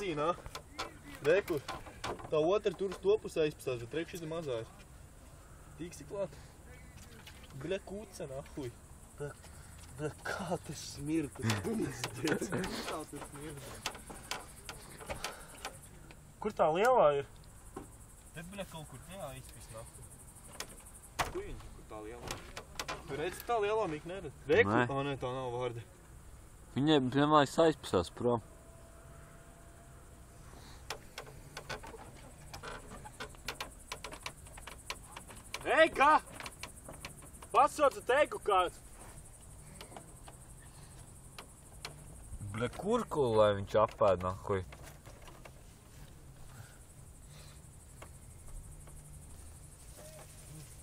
zīnā. Reku. Tā otra tur uz to pusē aizpastās, bet reku šis ir mazājs. Tīksti klāt. Bļa, kūce, nahuj. Bļa, kā tas smird, tas pizdiec. Kā tas smird. Kur tā lielā ir? Te, bļa, kaut kur tajā izpist, nahuj. Kujiņš, kur tā lielā. Tu redzi tā lielā, Mik, neredz? Reku? Nē. Nē, tā nav vārda. Viņai, piemēram, aizpastās prom. Ei, kā? Pasauca teiku kāds. Bļa, kurkulu, lai viņš apēd, nahuj.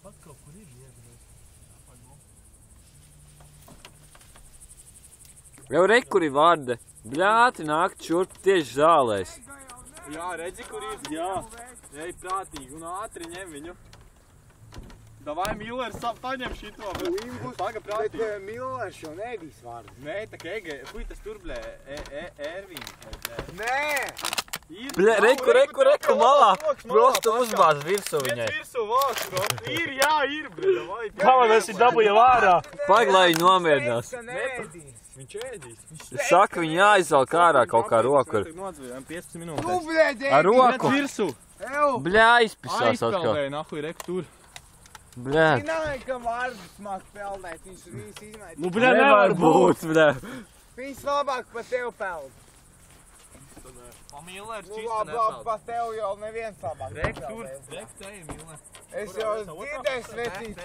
Pat kaut kur ir iegrēs. Jau rekuri vārde. Bļāti nāk šurp tieši zālēs. Jā, redzi, kur ir? Jā. Ej, prātīgi un ātri ņem viņu. Davai, Millers, paņem šito. Paga prātīgi. Bet Millers jau nevis vārdu. Nē, tā kā Ege, fuj, tas tur, blē, Ervīns. Nē! Bļa, reku malā. Prostu uzbāz virsū viņai. Iet virsū vāks, bro. Ir, jā, ir, blē, davai. Kā lai mēs ir dabūja vārā? Pag, lai viņi nomierinās. Viņš ēdīs. Saka, viņi jāizvelk ārā kaut kā roku. Nodzvējām 15 minūtes. Tu, blēd, Ar roku. Virsū. Bļā, aizpisās atkal. Aizpeldēja, nahuj, reku tur. Bļā. Zināja, ka vārdus māk peldēt, viņš visu izmēģināt. Nu, bļā, nevar būt. Bļā. Viņš labāk pa tev peld. Pa Millers Nu, čista labi, nepeld. pa tev jau neviens labāk. Reku tur. Reku te ir, Miller. Es jau dzirdēju svecīt.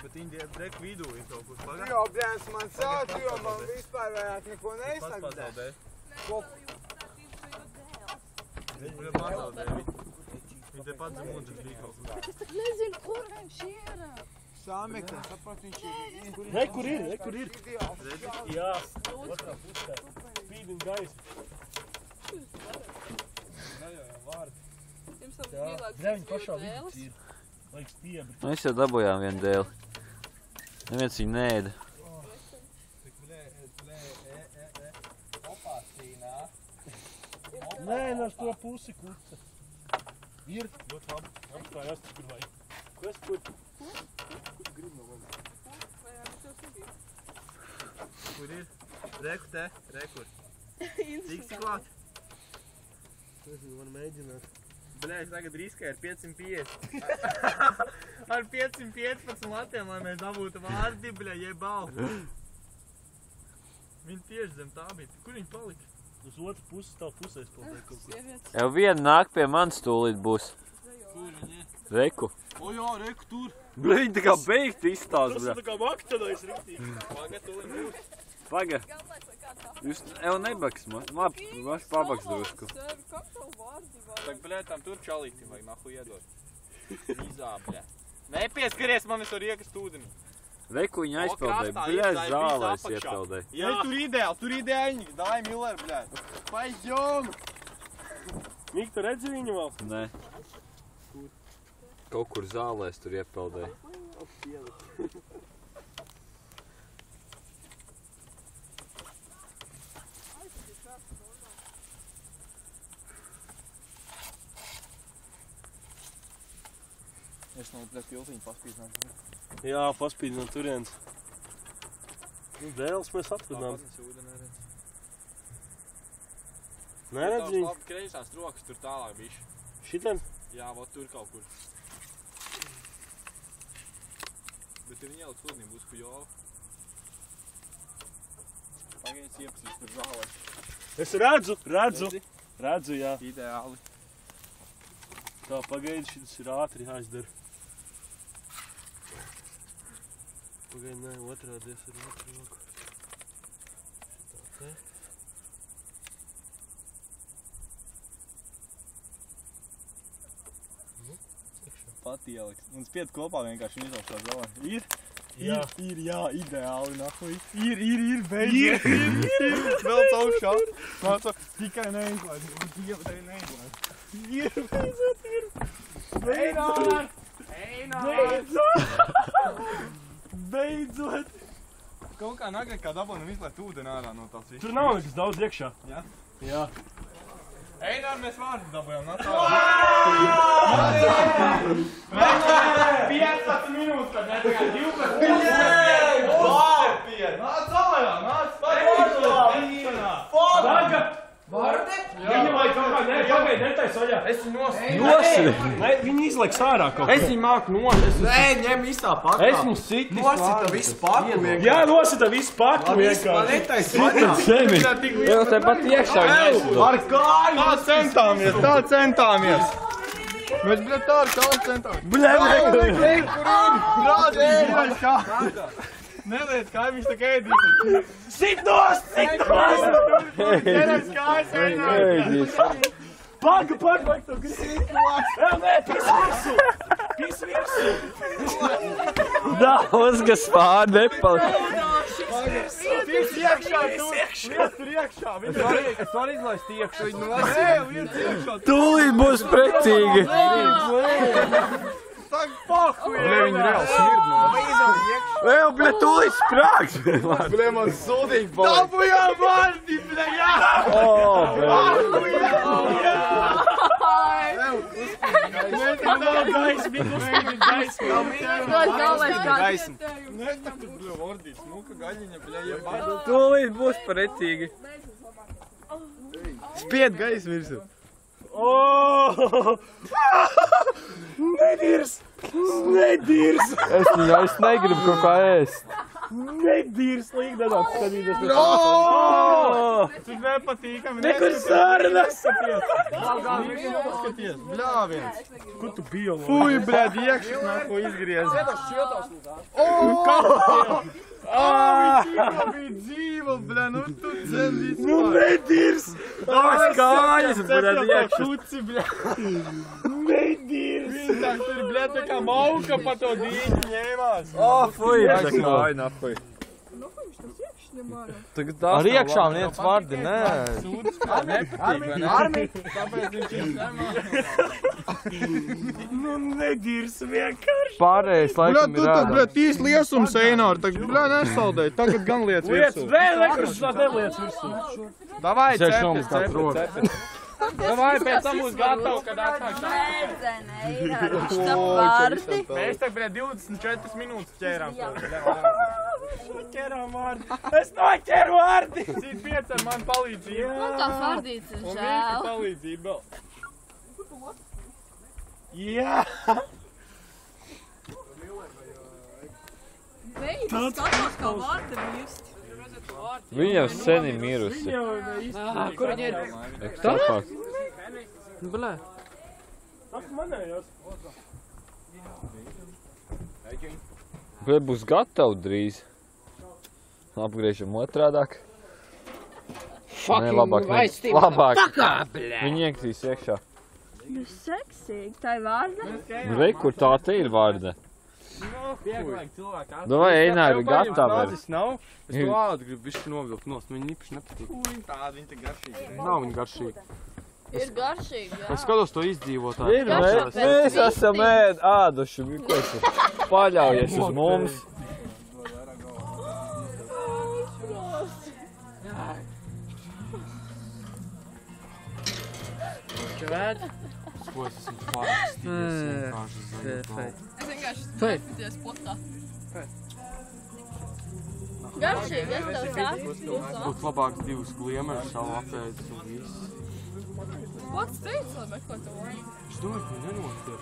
Bet viņi reku vidū ir kaut kur Tu pagā. jau, blēns, man sāc, jo man vispār vairāk neko neizsaka. Pazaudē. Viņi pazaudē. Viņi te pats mūdžas bija kaut kur. Nezinu, kur viņš ir. Sāmekļa, saprot, viņš ir. Kur ir? Jā. Otrā pusē. Spīdin gaisa. Bļā, viņi pašā vidus ir. Laiks stiebri. Mēs jau dabūjām vienu dēli. Neviens viņu neēda. Nē, uz to pusi kuce. Ir? Ļoti labi. Apstājās, kur vajag. Ko es kur? Grib no manis. Kur ir? Reku te, rekur. Cik klāt? Nezinu, var mēģināt. Bļā, es tagad riskēju ar 550. Ar 515 latiem, lai mēs dabūtu vārdi, bļā, jebal. Viņi tieši zem tā bija. Kur viņi palika? Uz otru pusi tā pusēs paldies kaut kur. Jau viena nāk pie manis tūlīt būs. Kur viņi? Reku. O jā, reku tur. Bļa, viņi tā kā beigt izstāst, Tas bļa. ir tā kā makcenais riktīgi. Paga, tūlīt būs. Paga. Jūs jau nebaks man. Labi, maš pabaks drusku. Tak, bļā, tam tur čalītim vajag nahu iedot. Izā, bļā. Nepieskaries man, es varu iekast ūdeni. Reku viņi aizpeldēja. krastā Bļa, izgāja, zālēs viss apakšā. iepeldēja. Jā, tur ideāli, Davai, Miller, bļā. Paidjom! Mik, tu redzi viņu vēl? Nē. Kaut kur zālēs tur iepeldēja. Es nav, bļā, piltiņu paspīdināšu. Jā, paspīd no turienes. Nu, dēles mēs atvedām. Neredz viņu? Labi, kreisās rokas tur tālāk bišķi. Šitien? Jā, vot tur kaut kur. Bet ja viņi ieliks ūdenī, būs kujova. Pagaidzi iepasīs tur zālē. Es redzu, jā. Ideāli. Tā, pagaidi, šitas ir ātri jāizdara. Pagaidi, nē, otrādies ar otru roku. Šitā te. Pat ieliks. Un spied kopā vienkārši un izaugs tā zālē. Ir? Jā. Ir, jā, ideāli, nahuj. Ir, beidzies. Ir. Vēl cauršā. Nāca, tikai neizlaid. Un Dieva tevi neizlaid. Ir, beidzot, ir. Beidzot. Kaut kā nagrāk kā dabūnam izlaid ūdeni ārā no tās visu. Tur nav nekas daudz iekšā. Jā? Jā. Einar, mēs vārdu dabujām. 15 minūtes, tad ne tagad 12. Nāc ārā, nāc Daga! Vardi? Viņa vai kaut kā, pagaid, netais vaļā. Es viņu Nosi! Viņi izlaiks ārā kaut kā. Es viņu māku nost. Nē, ņem visā pakā. Es viņu sitis. Nosita visu paku vienkārši. Jā, nosita visu paku vienkārši. Man netais vaļā. Jau te pat iekšā neizdu. Ar kāju. Tā centāmies. Mēs, bļa, tā ar kāju centāmies. Bļa, Neliec kāju, viņš tā kā ēdīs. Sit nost! Ķerais kājas, Einar. Paga, tu grib. Vēl nē, pis virsu. Daudz, kas pār nepaliek. Pis iekšā, tur iekšā. Es varu izlaist iekšā. Nē, liec iekšā. Tūlīt būs precīgi. Tak, pahu, viņi reāli smirdno. Vēl, bļa, tūlīt sprāks. Bļa, man sūdīgi paliek. Dabujām vārdi, bļa, jā! Mēs tā nav gaismi, gaismi. Nē, tak tu, bļa, vārdīs. Muka gaļiņa, bļa, jebāda. Tūlīt būs precīgi. Spied gaisa virsū. Nedirs! Es negribu kaut kā ēst. Nedirs, līk nedaudz skatīties. Cik nepatīkami. Nekur sārnas! Skaties, bļāviens. Kur tu bio? Fuj, bļād, iekšas nāko izgriez. Viņa bija dzīva, bļā, nu tu dzen vispār. Nu nedirs! Tās kājas, bļa, iekšas. Šuci, bļā. Nedirs! Viņa tā tur, bļā, tā kā mauka pa to dīņu ņēmās. Fuj, kāju napuj. Ar iekšām liec vārdi, nē. Armi! Tāpēc viņš ir Nu nedirs vienkārši! Pārējais laikam ir ēdams. Bļā, tīs liesums, Einār, tak, bļā, nesaldēji. Tagad gan liec virsū. Vēl nekurš tā neliec virsū. Davai, Sēž cepis, nomas kā troks. Davai, pēc tam būs gatavu, kad atnāk tā. Mēs tak, bļā, 24 minūtes ķērām. Ķerām vārdi. Es noķeru vārdi! Cīt 5 ar mani palīdzību. Tās vārdītes ir Un Vīka žēl. palīdzību vēl. Jā! Veids, skatās kā vārdi mirst. Viņa jau sen ir mirusi. Kur viņi ir? Tāpāk. Blē. Tas manējos. Vai būs gatavi drīz? Apgriežam otrādāk. Nē, labāk. Labāk. Viņi iekrīs iekšā. Nu, seksīgi, tā ir vārda. Vei, kur tā te ir vārda? Vai, Einā, ir gatava. Es to ādu gribu višķi novilkt nost, viņi īpaši nepatīk. Tāda, viņa te garšīga. Nav viņa garšīga. Ir garšīgi, jā. Es skatos to izdzīvotāju. Ir, mēs esam ēduši. Ko esi paļaujies uz mums? Čevēd? Ko es esmu pārstījies vienkārši zaļu. Es vienkārši paskaties potā. Garšīgi, es tev saku. Būtu labāk divas gliemežas savu apēdis un viss. Pots teica, lai meklē to vārdu. Es domāju, ka viņi nenoķer.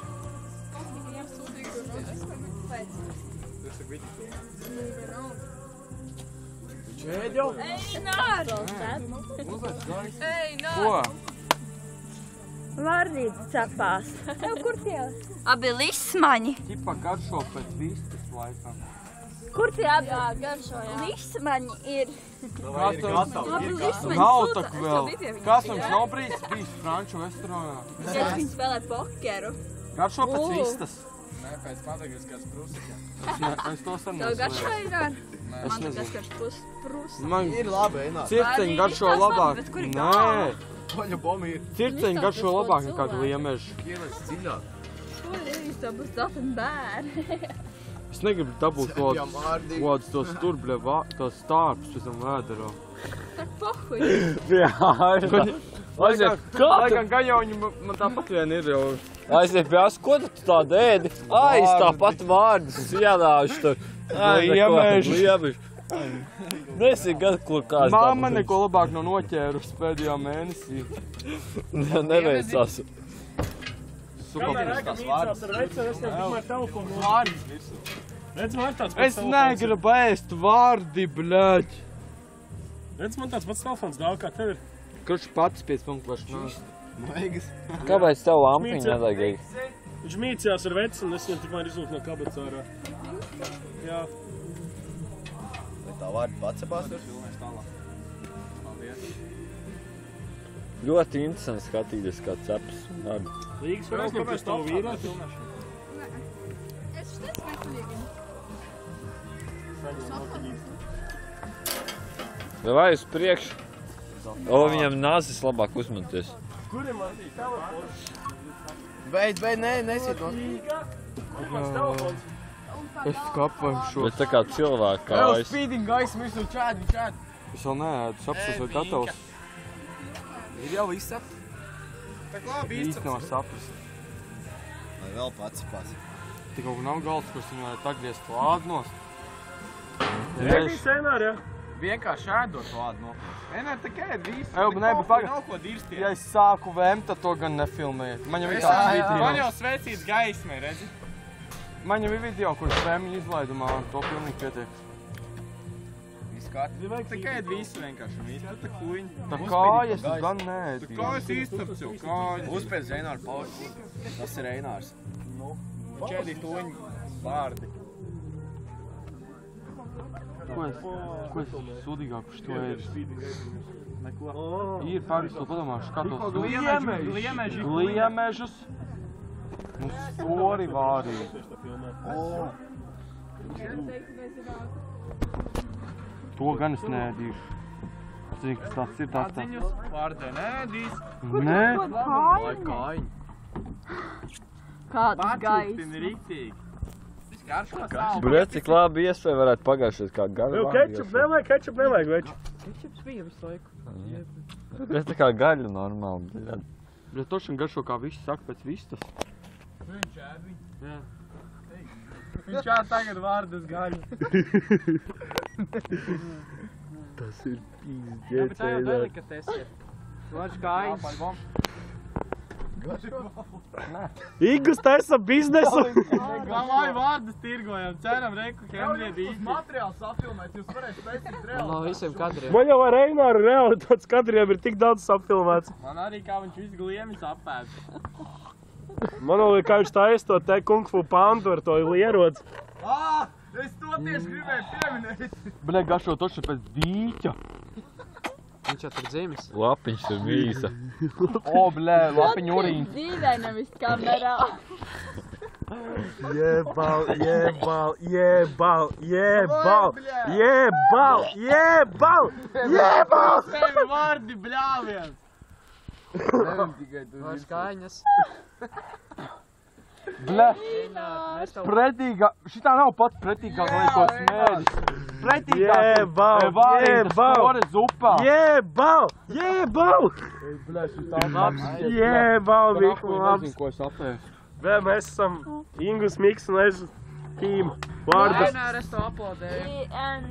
Čēd jau? Einār! Uzlēc gaisa. Einār! Ko? Vārdītes cepās. Kur tie? Abi lismaņi. Ķipa garšo pēc vistas laikam. Kur tie abi? Jā, garšo, jā. Lismaņi ir? Abi lismaņi nav sūta. tak vēl. Kas mums nav bijis franču restorānā? Es viņi spēlē pokeru. Garšo pēc vistas. Nē, pēc patagriskās prusiķiem. Es to sen Tev garšo neslēju. ir ar? Es Man nezinu. tas garš prus. Man Ir labi, Einā. circeņi garšo Vārdīgi labāk. izstāstām, bet kur ir Nē, Poļu bomi ir circeņi garšo labāk nekā gliemeži. ielēc dziļāk. Ko ir? Tev būs tātad bērni. Es negribu dabūt kaut Cepjam vārdīgi. kādus tos turbļa, tos stārpus pēc tam vēderā. Tak pohuj. Jā, Aiziet, kā tu? Laikam gaļauņi man tāpat vien ir jau. Aiziet pie ās, ko tu tādu ēdi? Aiz tāpat vārdus ielāžu tur. Liemežu. Nesik gadu, kur kāds. Mamma neko labāk nav noķērusi pēdējā mēnesī. Neveicās. Kamēr Ega mīcās ar vecenu, es tev tikmēr telefonu vārdi. Redz, man tāds pats Es negribu ēst vārdi, bļaļ. Redz, man tāds pats telefons dāv, kā tev ir. Kurš pats pēc punktu Maigas. Kāpēc tev lampiņu nevajag? Viņš mīcījās ar vecenu, es viņam tikmēr izlūk no kabats ārā. Jā. Vai tā vārdi pacepās tur? Ļoti interesanti skatīties, kā cepas vārdi. Līgas var aizņemties tavu vīrāti. Es šeit smēkulīgi. Vai uz priekšu? O, viņam nāzes labāk uzmanties. Kuri man tī telefons? Beidz, nesiet no. Kāds telefons? Es kapašu. Bet tā kā cilvēki Evo, kājas. spīding gaismu, visu čādi. Es vēl neēdu, sapsas vai gatavs. Ir jau viss ap. Tak labi, Īsti nav sapras. Vai vēl pacepās? Tik kaut nav galds, kurš viņu varētu atgriezt lādnos. Nebija scenāri, ja? Vienkārši ēdot vādu noprast. Nē, tā kā ir visu. Evo, nē, bet pagad. Nav ko dirsties. Ja es sāku vēmt, tad to gan nefilmēju. Man jau ir tāds Man video. jau svecīts gaismē, redzi? Man jau ir video, kurš vēmju izlaidumā, un to pilnīgi pietiek. Tā kā ir visu vienkārši. Visu tā kuiņa. Tā kājas tu gan Tā neēdi. kājas īstaps jau kājas. Uzpēc Eināra pauši. Tas ir Einārs. Čēdī tuņi vārdi. Ko es sūdīgāk uz to ēdu? Ir pāris to padomāšu, kā tos gliemežus. Nu, skori vārīgi. To gan es neēdīšu. Zini, kas tāds ir tāds tāds. Vārdē nēdīs. Nē. Lai kājiņi. Kāds Pārcūpini gaiss. riktīgi. Viss garšo savu. Bļet, cik labi iespēja varētu pagājušies kā gaļa. Jau kečup nevajag, veči. Kečups bija visu laiku. Bet tā kā gaļa normāli, bļet. Bet tošan garšo kā visi saka pēc vistas. Viņš ēd viņu. Jā. Viņš ēd tagad vārdas gaļu. Tas ir Jā, bet tā jau delikatese ir. Varš kājas. Igus taisa biznesu. Vai vārdas tirgojam, ceram reku Henried īsti. Materiāls sapilmēt, jūs varēsiet taisīt reāli. No visiem kadriem. Man jau ar Eināru reāli tāds kadriem ir tik daudz sapfilmēts. Man arī kā viņš visu gliemis apēd. Man vēl kā viņš taisa to te Kung Fu Pandu ar to lierods. Es to tieši gribēju pieminēt. Bļē, garšo tošan pēc dīķa. Viņš jau tur dzimis. Lapiņš ir mīsa. O, bļē, lapiņu urīns. Dzīvē nevis kamerā. Jebal, jebal, jebal, jebal, jebal, jebal, jebal! Tevi vārdi bļāviens. Varš kājiņas. Bļē, pretīgā, šitā nav pats pretīgāk, lai ko smēdis. Pretīgāk ir vārīgas skore zupā. Jebal, jebal! Bļē, šitā labs. Jebal, Miku, Nezinu, labs. ko es apēšu. Vēl mēs esam Ingus, Miks un es Kīma. Vārdas. Einār, es to aplaudēju. And